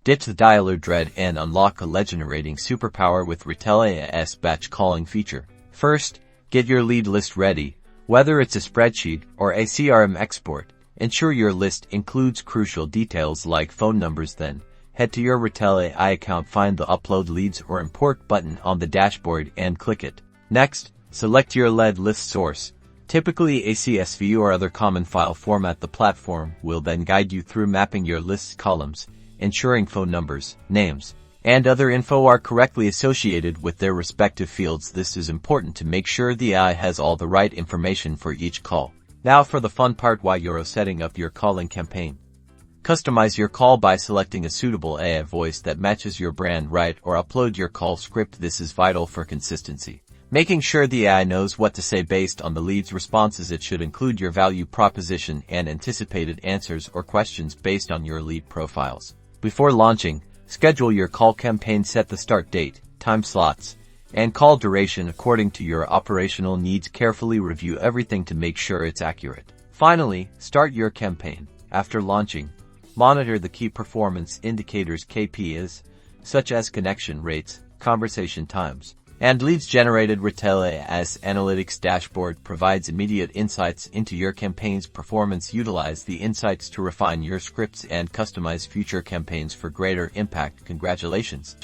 Ditch the dialer dread and unlock a legend-rating superpower with Retell AI's batch calling feature. First, get your lead list ready. Whether it's a spreadsheet or a CRM export, ensure your list includes crucial details like phone numbers. Then, head to your Retell AI account, find the Upload Leads or Import button on the dashboard and click it. Next, select your lead list source, typically a CSV or other common file format. The platform will then guide you through mapping your list's columns, ensuring phone numbers, names, and other info are correctly associated with their respective fields. This is important to make sure the AI has all the right information for each call. Now for the fun part, while you're setting up your calling campaign. Customize your call by selecting a suitable AI voice that matches your brand. Write or upload your call script. This is vital for consistency, making sure the AI knows what to say based on the lead's responses. It should include your value proposition and anticipated answers or questions based on your lead profiles. Before launching, schedule your call campaign. Set the start date, time slots, and call duration according to your operational needs. Carefully review everything to make sure it's accurate. Finally, start your campaign. After launching, monitor the key performance indicators (KPIs), such as connection rates, conversation times, and leads generated. Retell AI's analytics dashboard provides immediate insights into your campaign's performance. Utilize the insights to refine your scripts and customize future campaigns for greater impact. Congratulations!